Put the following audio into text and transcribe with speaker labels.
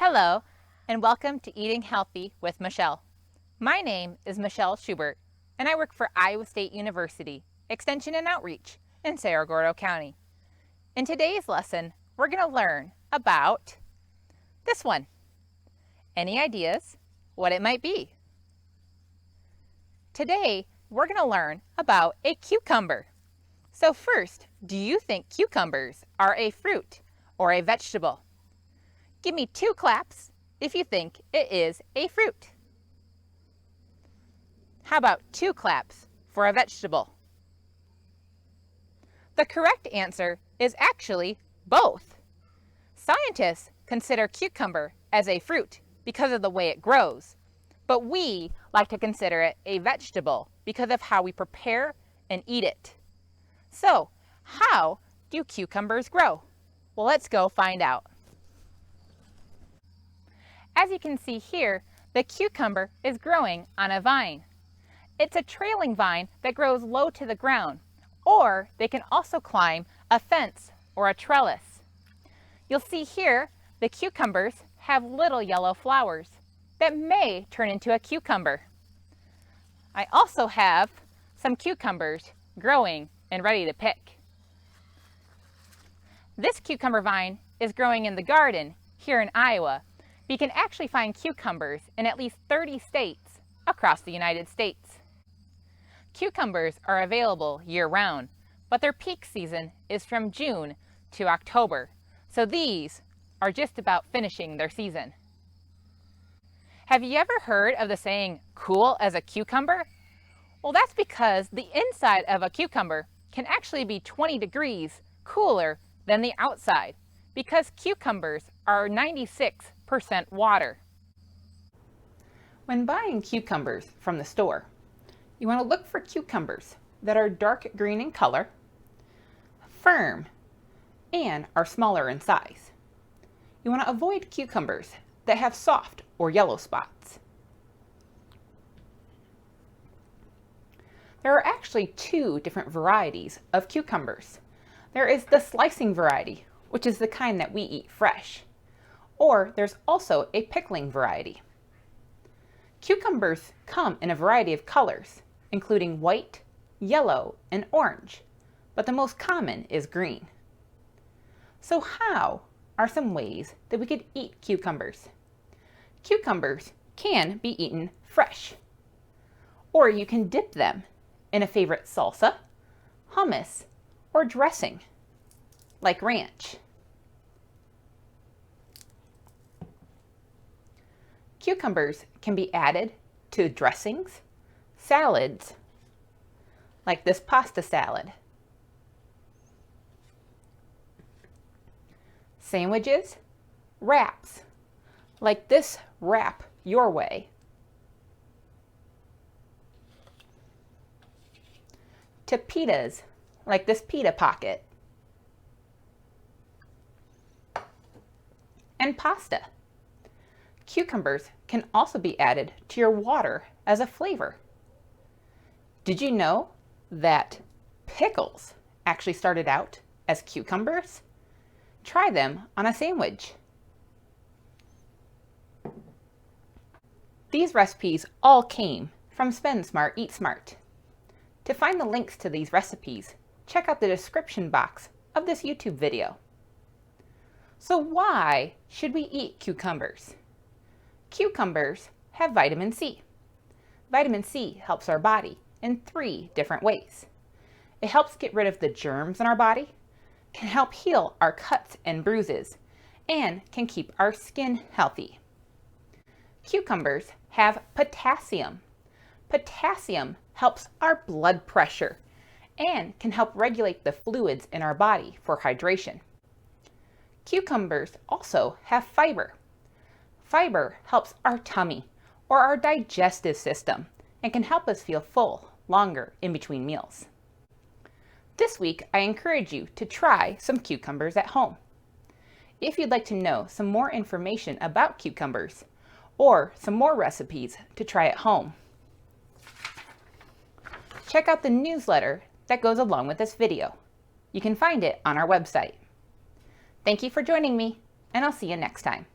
Speaker 1: Hello, and welcome to Eating Healthy with Michelle. My name is Michelle Schubert, and I work for Iowa State University, Extension and Outreach in Cerro Gordo County. In today's lesson, we're going to learn about this one. Any ideas what it might be? Today, we're going to learn about a cucumber. So first, do you think cucumbers are a fruit or a vegetable? Give me 2 claps if you think it is a fruit. How about 2 claps for a vegetable? The correct answer is actually both. Scientists consider cucumber as a fruit because of the way it grows, but we like to consider it a vegetable because of how we prepare and eat it. So, how do cucumbers grow? Well, let's go find out. As you can see here, the cucumber is growing on a vine. It's a trailing vine that grows low to the ground, or they can also climb a fence or a trellis. You'll see here the cucumbers have little yellow flowers that may turn into a cucumber. I also have some cucumbers growing and ready to pick. This cucumber vine is growing in the garden here in Iowa. You can actually find cucumbers in at least 30 states across the United States. Cucumbers are available year-round, but their peak season is from June to October, so these are just about finishing their season. Have you ever heard of the saying, cool as a cucumber? Well, that's because the inside of a cucumber can actually be 20 degrees cooler than the outside, because cucumbers are 96% water. When buying cucumbers from the store, you want to look for cucumbers that are dark green in color, firm, and are smaller in size. You want to avoid cucumbers that have soft or yellow spots. There are actually 2 different varieties of cucumbers. There is the slicing variety, which is the kind that we eat fresh, or there's also a pickling variety. Cucumbers come in a variety of colors, including white, yellow, and orange, but the most common is green. So how are some ways that we could eat cucumbers? Cucumbers can be eaten fresh, or you can dip them in a favorite salsa, hummus, or dressing, like ranch. Cucumbers can be added to dressings, salads, like this pasta salad, sandwiches, wraps, like this wrap your way, to pitas, like this pita pocket, and pasta. Cucumbers can also be added to your water as a flavor. Did you know that pickles actually started out as cucumbers? Try them on a sandwich. These recipes all came from Spend Smart, Eat Smart. To find the links to these recipes, check out the description box of this YouTube video. So why should we eat cucumbers? Cucumbers have vitamin C. Vitamin C helps our body in 3 different ways. It helps get rid of the germs in our body, can help heal our cuts and bruises, and can keep our skin healthy. Cucumbers have potassium. Potassium helps our blood pressure and can help regulate the fluids in our body for hydration. Cucumbers also have fiber. Fiber helps our tummy or our digestive system and can help us feel full longer in between meals. This week, I encourage you to try some cucumbers at home. If you'd like to know some more information about cucumbers or some more recipes to try at home, check out the newsletter that goes along with this video. You can find it on our website. Thank you for joining me, and I'll see you next time.